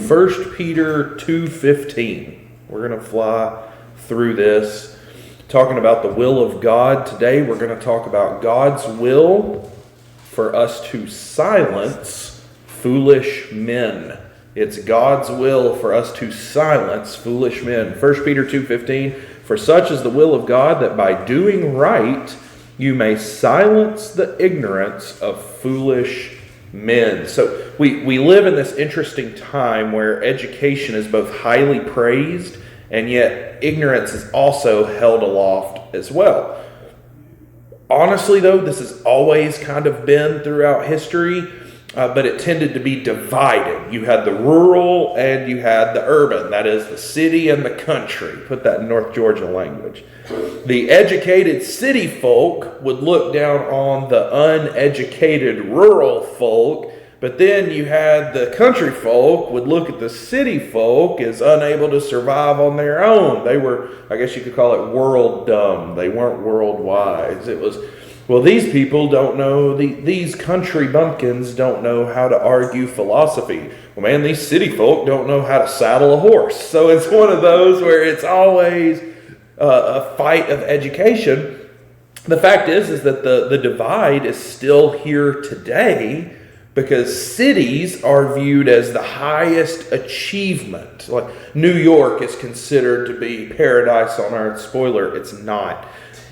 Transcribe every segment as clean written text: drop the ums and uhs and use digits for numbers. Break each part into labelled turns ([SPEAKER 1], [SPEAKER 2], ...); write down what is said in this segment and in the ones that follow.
[SPEAKER 1] 1 Peter 2:15. We're going to fly through this, talking about the will of God. Today we're going to talk about God's will for us to silence foolish men. It's God's will for us to silence foolish men. 1 Peter 2:15, for such is the will of God, that by doing right you may silence the ignorance of foolish men. So we live in this interesting time where education is both highly praised and yet ignorance is also held aloft as well. Honestly, though, this has always kind of been throughout history, but it tended to be divided. You had the rural and you had the urban, that is the city and the country. Put that in North Georgia language. The educated city folk would look down on the uneducated rural folk, but then you had the country folk would look at the city folk as unable to survive on their own. They were, I guess you could call it, world dumb. They weren't world wise. It was, well, these people don't know, these country bumpkins don't know how to argue philosophy. Well, man, these city folk don't know how to saddle a horse. So it's one of those where it's always a fight of education. The fact is that the divide is still here today, because cities are viewed as the highest achievement. Like New York is considered to be paradise on earth. Spoiler, it's not.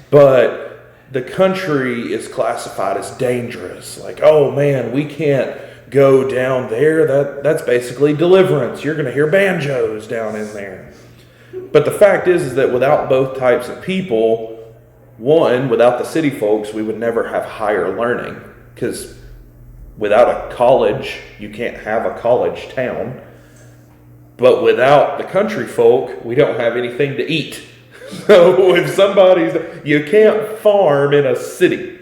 [SPEAKER 1] But the country is classified as dangerous. Like, oh man, we can't go down there. That's basically deliverance. You're going to hear banjos down in there. But the fact is that without both types of people, one, without the city folks, we would never have higher learning, because without a college, you can't have a college town. But without the country folk, we don't have anything to eat. So if you can't farm in a city.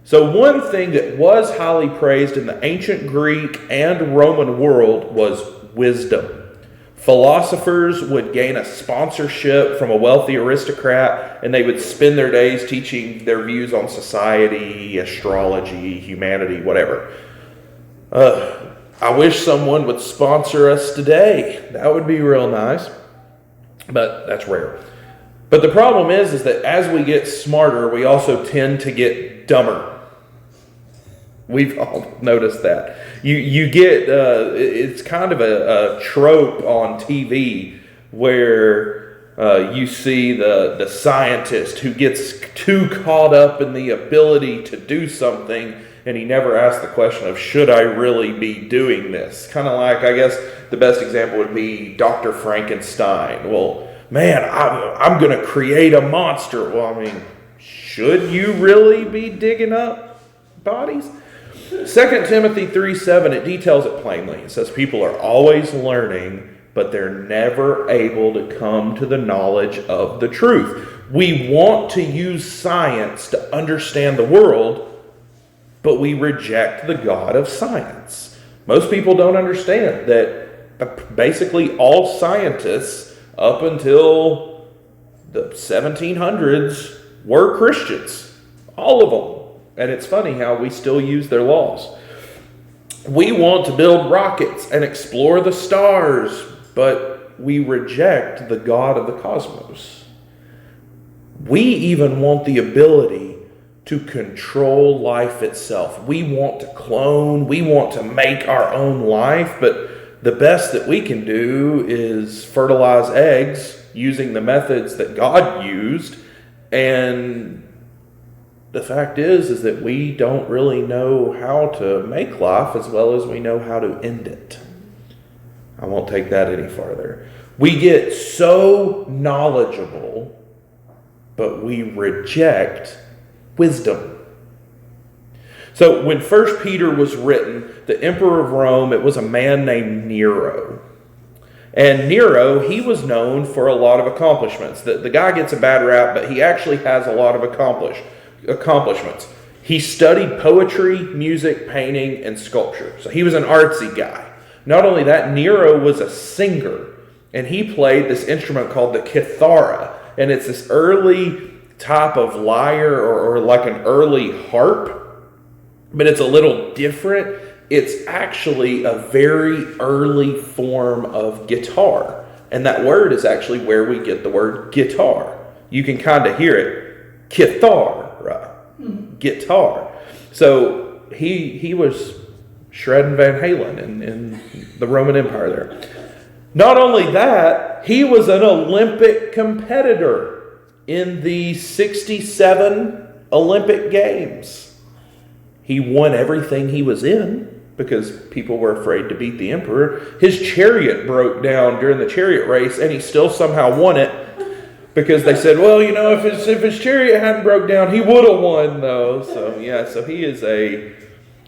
[SPEAKER 1] So one thing that was highly praised in the ancient Greek and Roman world was wisdom. Philosophers would gain a sponsorship from a wealthy aristocrat, and they would spend their days teaching their views on society, astrology, humanity, whatever. I wish someone would sponsor us today. That would be real nice, but that's rare. But the problem is that as we get smarter, we also tend to get dumber. We've all noticed that. You get, it's kind of a trope on TV where you see the scientist who gets too caught up in the ability to do something, and he never asks the question of, should I really be doing this? Kind of like, I guess the best example would be Dr. Frankenstein. Well, man, I'm going to create a monster. Well, I mean, should you really be digging up bodies? 2 Timothy 3:7, it details it plainly. It says people are always learning, but they're never able to come to the knowledge of the truth. We want to use science to understand the world, but we reject the God of science. Most people don't understand that basically all scientists up until the 1700s were Christians. All of them. And it's funny how we still use their laws. We want to build rockets and explore the stars, but we reject the God of the cosmos. We even want the ability to control life itself. We want to clone, we want to make our own life, but the best that we can do is fertilize eggs using the methods that God used, and the fact is that we don't really know how to make life as well as we know how to end it. I won't take that any farther. We get so knowledgeable, but we reject wisdom. So when 1 Peter was written, the emperor of Rome, it was a man named Nero. And Nero, he was known for a lot of accomplishments. The guy gets a bad rap, but he actually has a lot of accomplishments. He studied poetry, music, painting, and sculpture. So he was an artsy guy. Not only that, Nero was a singer, and he played this instrument called the kithara. And it's this early type of lyre or like an early harp, but it's a little different it's actually a very early form of guitar. And that word is actually where we get the word guitar. You can kind of hear it. Guitar, right? Guitar. So he was shredding Van Halen in the Roman Empire there. Not only that, he was an Olympic competitor in the 67 Olympic Games. He won everything he was in because people were afraid to beat the emperor. His chariot broke down during the chariot race, and he still somehow won it because they said, well, you know, if his chariot hadn't broke down, he would have won, though. So he is a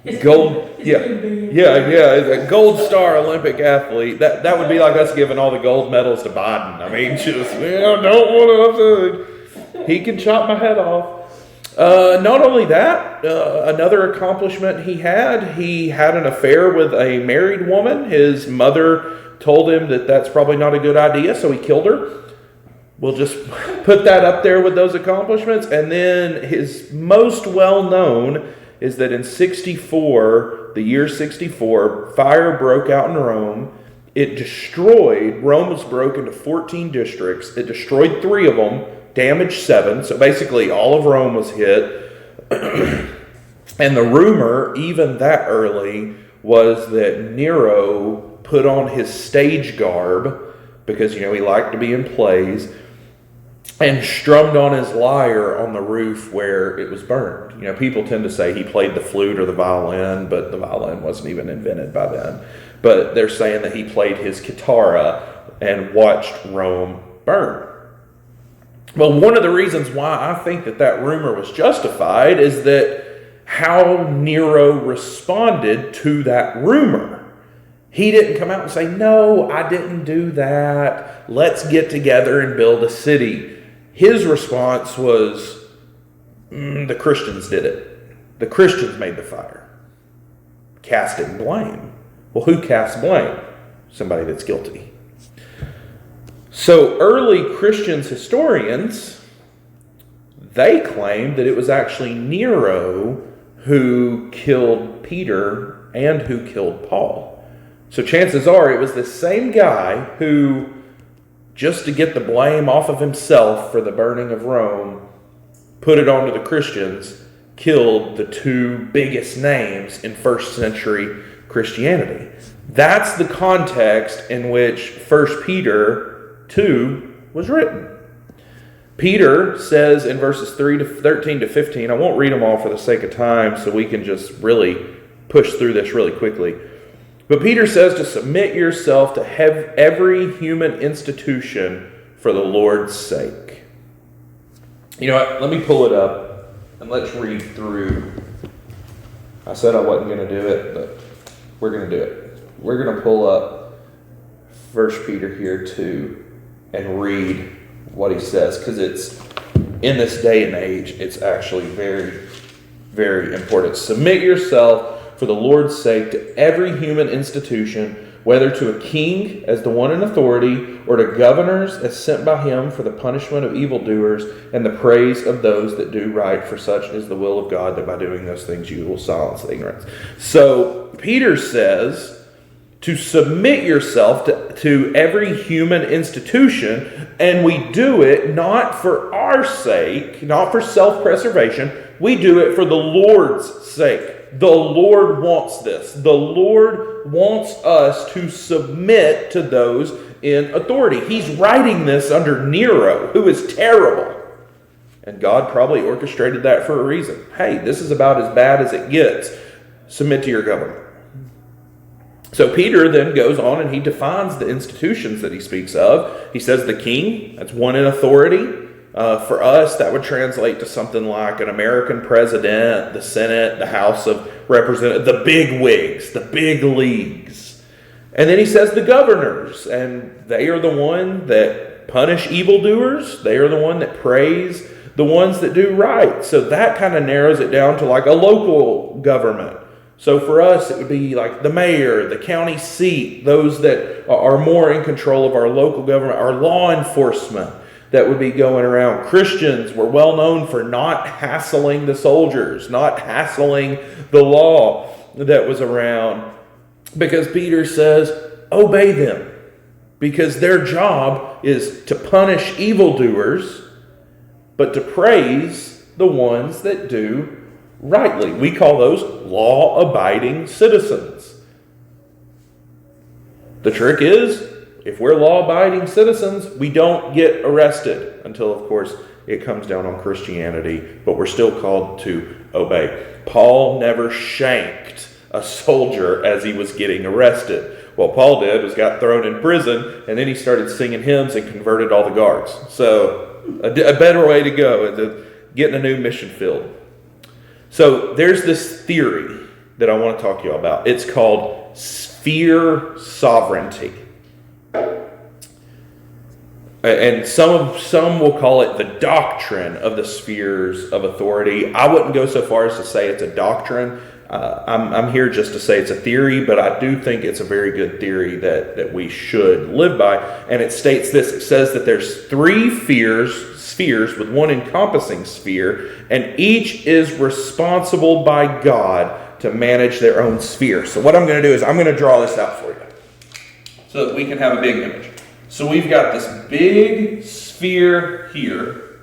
[SPEAKER 1] a gold star Olympic athlete. That would be like us giving all the gold medals to Biden. I mean, don't want to. He can chop my head off. Not only that, another accomplishment he had an affair with a married woman. His mother told him that that's probably not a good idea, so he killed her. We'll just put that up there with those accomplishments. And then his most well-known is that in 64, the year 64, fire broke out in Rome. Rome was broken into 14 districts. It destroyed 3 of them, damaged 7. So basically all of Rome was hit. And the rumor, even that early, was that Nero put on his stage garb, because, he liked to be in plays, and strummed on his lyre on the roof where it was burned. People tend to say he played the flute or the violin, but the violin wasn't even invented by then. But they're saying that he played his guitarra and watched Rome burn. Well, one of the reasons why I think that rumor was justified is that how Nero responded to that rumor. He didn't come out and say, no, I didn't do that. Let's get together and build a city. His response was, the Christians did it. The Christians made the fire. Casting blame. Well, who casts blame? Somebody that's guilty. So early Christians historians, they claimed that it was actually Nero who killed Peter and who killed Paul. So chances are it was the same guy who, just to get the blame off of himself for the burning of Rome, put it onto the Christians, killed the 2 biggest names in first century Christianity. That's the context in which 1 Peter 2 was written. Peter says in verses 13 to 15, I won't read them all for the sake of time, so we can just really push through this really quickly. But Peter says to submit yourself to every human institution for the Lord's sake. You know what? Let me pull it up and let's read through. I said I wasn't going to do it, but we're going to do it. We're going to pull up 1 Peter here too and read what he says, because it's, in this day and age, it's actually very, very important. Submit yourself for the Lord's sake to every human institution, whether to a king as the one in authority, or to governors as sent by him for the punishment of evildoers and the praise of those that do right, for such is the will of God, that by doing those things you will silence ignorance. So Peter says to submit yourself to every human institution, and we do it not for our sake, not for self-preservation. We do it for the Lord's sake. The Lord wants this. The Lord wants us to submit to those in authority. He's writing this under Nero, who is terrible. And God probably orchestrated that for a reason. Hey, this is about as bad as it gets. Submit to your government. So Peter then goes on and he defines the institutions that he speaks of. He says the king, that's one in authority. For us, that would translate to something like an American president, the Senate, the House of Representatives, the big wigs, the big leagues. And then he says the governors, and they are the one that punish evildoers. They are the one that praise the ones that do right. So that kind of narrows it down to like a local government. So for us, it would be like the mayor, the county seat, those that are more in control of our local government, our law enforcement that would be going around. Christians were well known for not hassling the soldiers, not hassling the law. that was around, because Peter says, obey them, because their job is to punish evildoers, but to praise the ones that do rightly. We call those law-abiding citizens. The trick is, if we're law-abiding citizens, we don't get arrested until, of course, it comes down on Christianity, but we're still called to obey. Paul never shanked a soldier as he was getting arrested. What Paul did was got thrown in prison, and then he started singing hymns and converted all the guards. So a better way to go is getting a new mission field. So there's this theory that I want to talk to you about. It's called sphere sovereignty. And some will call it the doctrine of the spheres of authority. I wouldn't go so far as to say it's a doctrine. I'm here just to say it's a theory, but I do think it's a very good theory that we should live by. And it states this. It says that there's three spheres with one encompassing sphere, and each is responsible by God to manage their own sphere. So what I'm going to do is I'm going to draw this out for you so that we can have a big image. So we've got this big sphere here,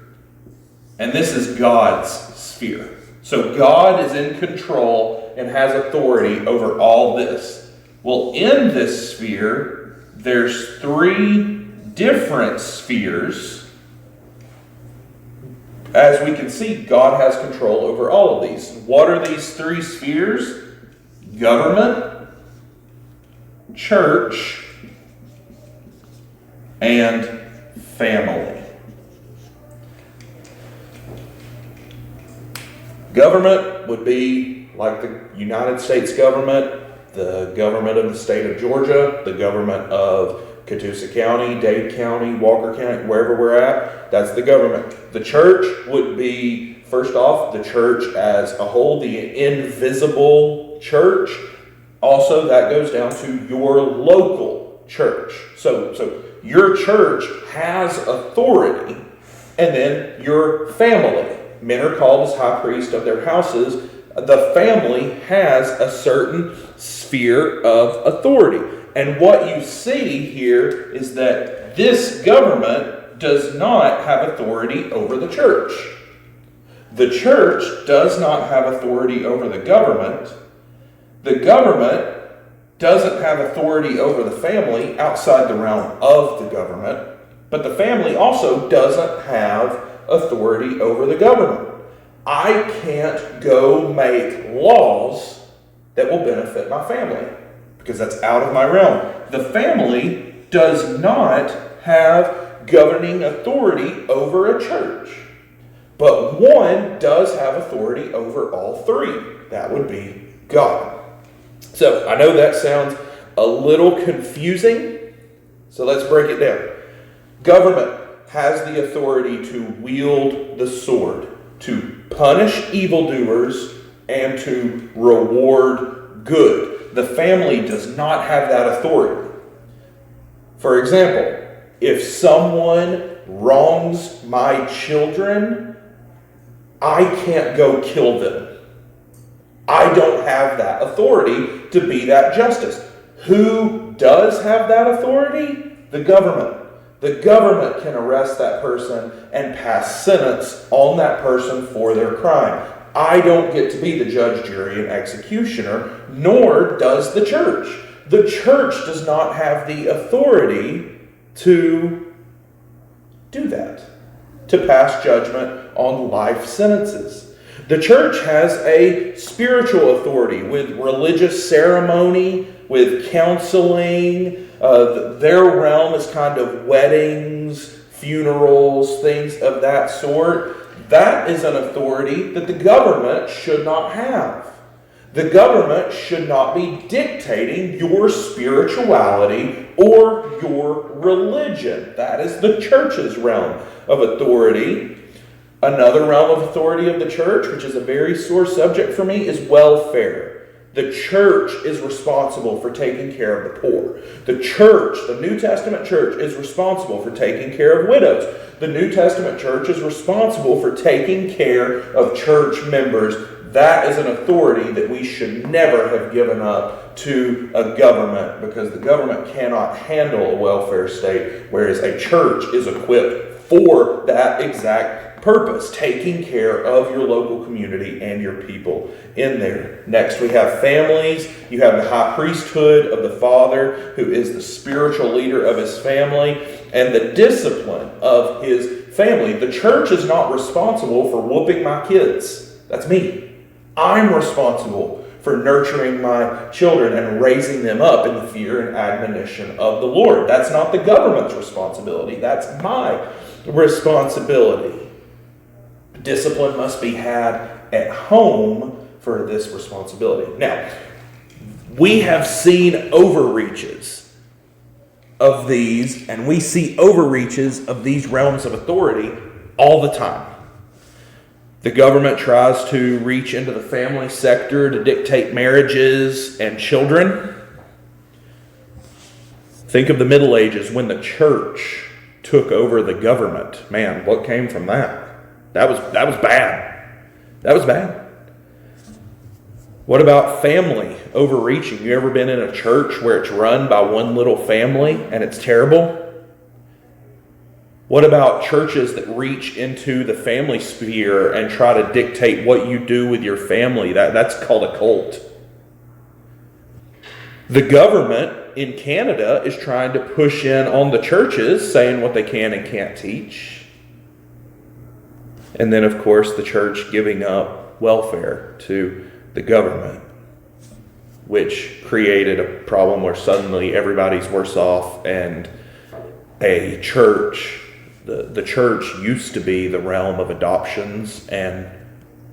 [SPEAKER 1] and this is God's sphere. So God is in control and has authority over all this. Well, in this sphere, there's three different spheres. As we can see, God has control over all of these. What are these three spheres? Government, church, and family. Government would be like the United States government, the government of the state of Georgia, the government of Catoosa County, Dade County, Walker County, wherever we're at. That's the government. The church would be, first off, the church as a whole, the invisible church. Also, that goes down to your local church. So your church has authority, and then your family. Men are called as high priests of their houses. The family has a certain sphere of authority. And what you see here is that this government does not have authority over the church. The church does not have authority over the government. The government doesn't have authority over the family outside the realm of the government. But the family also doesn't have authority over the government. I can't go make laws that will benefit my family because that's out of my realm. The family does not have governing authority over a church, but one does have authority over all three. That would be God. So I know that sounds a little confusing, so let's break it down. Government has the authority to wield the sword, to punish evildoers, and to reward good. The family does not have that authority. For example, if someone wrongs my children, I can't go kill them. I don't have that authority to be that justice. Who does have that authority? The government. The government can arrest that person and pass sentence on that person for their crime. I don't get to be the judge, jury, and executioner, nor does the church. The church does not have the authority to do that, to pass judgment on life sentences. The church has a spiritual authority with religious ceremony, with counseling. Their realm is kind of weddings, funerals, things of that sort. That is an authority that the government should not have. The government should not be dictating your spirituality or your religion. That is the church's realm of authority. Another realm of authority of the church, which is a very sore subject for me, is welfare. The church is responsible for taking care of the poor. The church, the New Testament church, is responsible for taking care of widows. The New Testament church is responsible for taking care of church members. that is an authority that we should never have given up to a government, because the government cannot handle a welfare state, whereas a church is equipped for that exact purpose, taking care of your local community and your people in there. Next, we have families. You have the high priesthood of the father, who is the spiritual leader of his family, and the discipline of his family. The church is not responsible for whooping my kids. That's me. I'm responsible for nurturing my children and raising them up in the fear and admonition of the Lord. That's not the government's responsibility. That's my responsibility. Discipline must be had at home for this responsibility. Now, we have seen overreaches of these, and we see overreaches of these realms of authority all the time. The government tries to reach into the family sector to dictate marriages and children. Think of the Middle Ages when the church took over the government. Man, what came from that? That was bad. That was bad. What about family overreaching? You ever been in a church where it's run by one little family and it's terrible? What about churches that reach into the family sphere and try to dictate what you do with your family? That's called a cult. The government in Canada is trying to push in on the churches, saying what they can and can't teach. And then, of course, the church giving up welfare to the government, which created a problem where suddenly everybody's worse off, and a church, the church used to be the realm of adoptions, and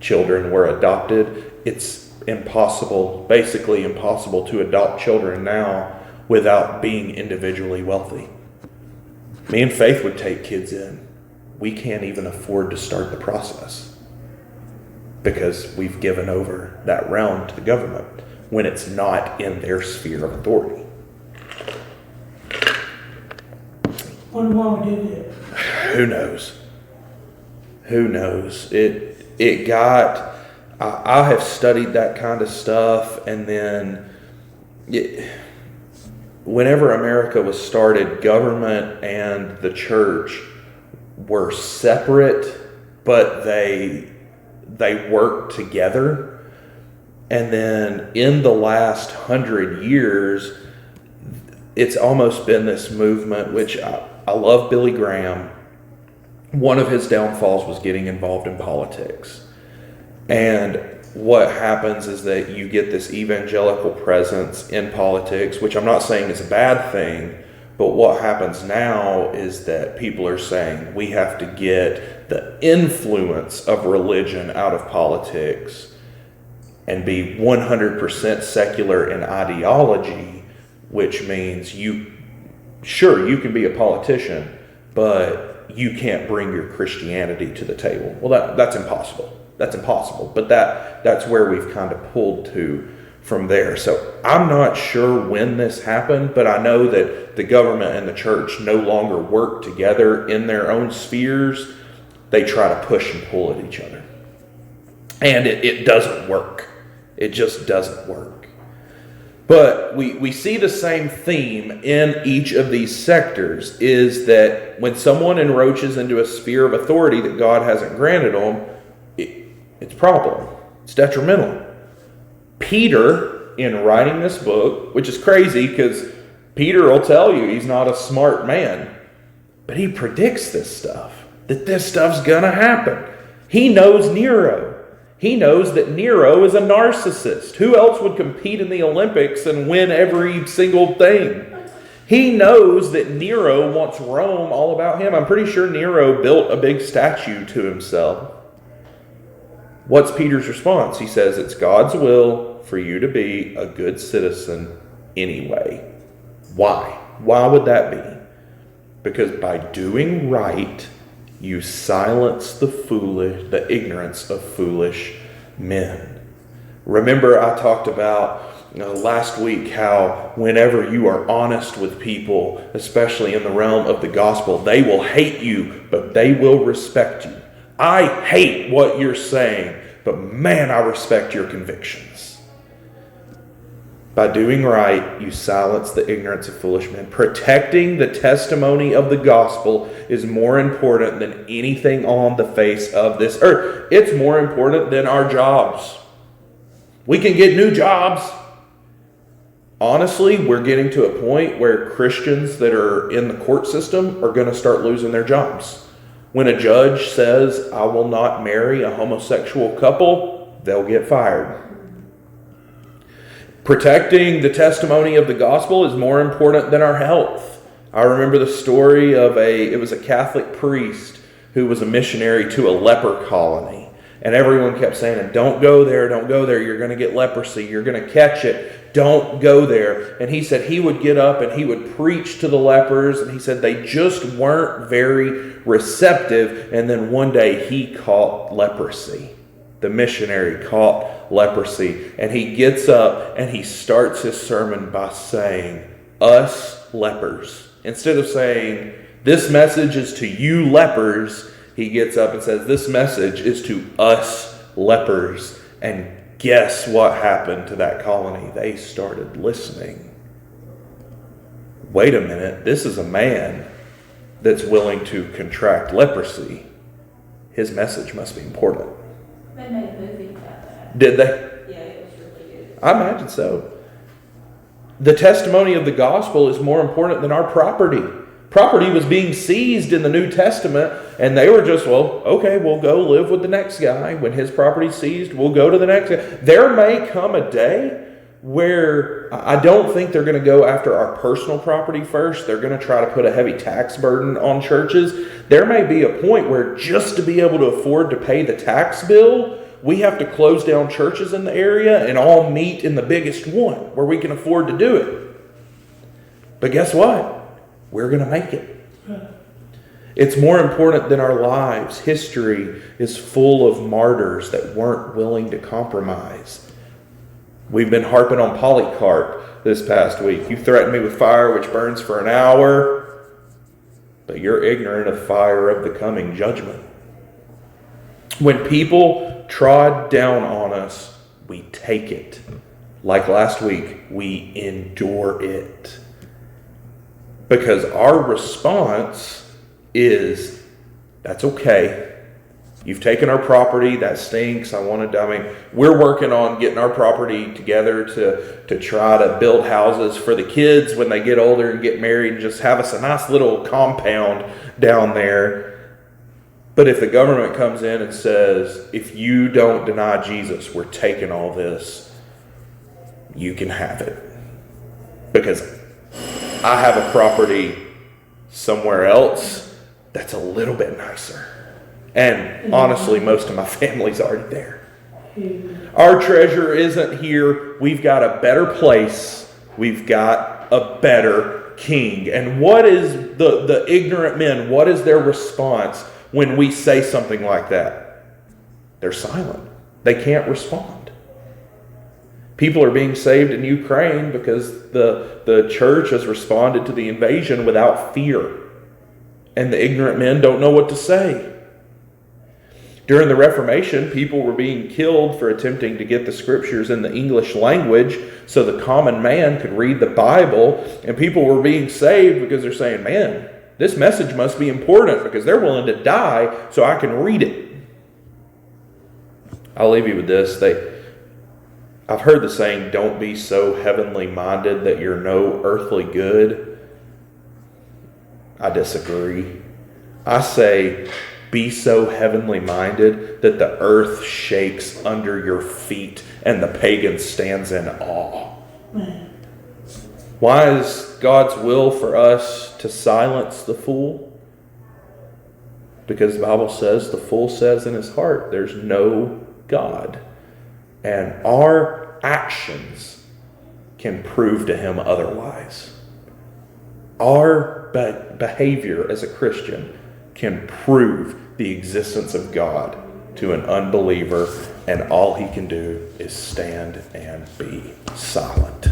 [SPEAKER 1] children were adopted. It's impossible, basically impossible, to adopt children now without being individually wealthy. Me and Faith would take kids in. We can't even afford to start the process because we've given over that realm to the government when it's not in their sphere of authority.
[SPEAKER 2] Wonder why we did it.
[SPEAKER 1] Who knows? Who knows? It got... I have studied that kind of stuff, and then whenever America was started, government and the church were separate, but they worked together. And then in the last 100 years, it's almost been this movement, which I love Billy Graham. One of his downfalls was getting involved in politics. And what happens is that you get this evangelical presence in politics, which I'm not saying is a bad thing, but what happens now is that people are saying we have to get the influence of religion out of politics and be 100% secular in ideology, which means you can be a politician, but you can't bring your Christianity to the table. Well, that's impossible. That's impossible. But that's where we've kind of pulled to from there. So I'm not sure when this happened, but I know that the government and the church no longer work together in their own spheres. They try to push and pull at each other. And it doesn't work. It just doesn't work. But we see the same theme in each of these sectors, is that when someone encroaches into a sphere of authority that God hasn't granted them, it's a problem. It's detrimental. Peter, in writing this book, which is crazy because Peter will tell you he's not a smart man, but he predicts this stuff, that this stuff's gonna happen. He knows Nero. He knows that Nero is a narcissist. Who else would compete in the Olympics and win every single thing? He knows that Nero wants Rome all about him. I'm pretty sure Nero built a big statue to himself. What's Peter's response? He says, it's God's will for you to be a good citizen anyway. Why? Why would that be? Because by doing right, you silence the ignorance of foolish men. Remember, I talked about last week how whenever you are honest with people, especially in the realm of the gospel, they will hate you, but they will respect you. I hate what you're saying, but man, I respect your convictions. By doing right, you silence the ignorance of foolish men. Protecting the testimony of the gospel is more important than anything on the face of this earth. It's more important than our jobs. We can get new jobs. Honestly, we're getting to a point where Christians that are in the court system are going to start losing their jobs. When a judge says, I will not marry a homosexual couple, they'll get fired. Protecting the testimony of the gospel is more important than our health. I remember the story of it was a Catholic priest who was a missionary to a leper colony. And everyone kept saying, don't go there, you're going to get leprosy, you're going to catch it, don't go there. And he said he would get up and he would preach to the lepers, and he said they just weren't very receptive. And then one day he caught leprosy. The missionary caught leprosy, and he gets up and he starts his sermon by saying, us lepers. Instead of saying, this message is to you lepers, he gets up and says, this message is to us lepers. And guess what happened to that colony? They started listening. Wait a minute, this is a man that's willing to contract leprosy. His message must be important.
[SPEAKER 3] They made a movie about that.
[SPEAKER 1] Did they?
[SPEAKER 3] Yeah, it was really good.
[SPEAKER 1] I imagine so. The testimony of the gospel is more important than our property. Property was being seized in the New Testament, and they were just, well, okay, we'll go live with the next guy. When his property's seized, we'll go to the next guy. There may come a day where I don't think they're going to go after our personal property first. They're going to try to put a heavy tax burden on churches. There may be a point where just to be able to afford to pay the tax bill, we have to close down churches in the area and all meet in the biggest one where we can afford to do it. But guess what? We're going to make it. It's more important than our lives. History is full of martyrs that weren't willing to compromise. We've been harping on Polycarp this past week. You threaten me with fire which burns for an hour, but you're ignorant of fire of the coming judgment. When people trod down on us, we take it. Like last week, we endure it. Because our response is, that's okay. You've taken our property, that stinks. We're working on getting our property together to try to build houses for the kids when they get older and get married and just have us a nice little compound down there. But if the government comes in and says, if you don't deny Jesus, we're taking all this, you can have it. Because I have a property somewhere else that's a little bit nicer. And honestly, most of my family's already there. Our treasure isn't here. We've got a better place. We've got a better king. And what is the ignorant men, what is their response when we say something like that? They're silent. They can't respond. People are being saved in Ukraine because the church has responded to the invasion without fear. And the ignorant men don't know what to say. During the Reformation, people were being killed for attempting to get the scriptures in the English language so the common man could read the Bible. And people were being saved because they're saying, man, this message must be important because they're willing to die so I can read it. I'll leave you with this. I've heard the saying, don't be so heavenly minded that you're no earthly good. I disagree. I say, be so heavenly minded that the earth shakes under your feet and the pagan stands in awe. Why is God's will for us to silence the fool? Because the Bible says, the fool says in his heart, there's no God. And our actions can prove to him otherwise. Our behavior as a Christian can prove the existence of God to an unbeliever, and all he can do is stand and be silent.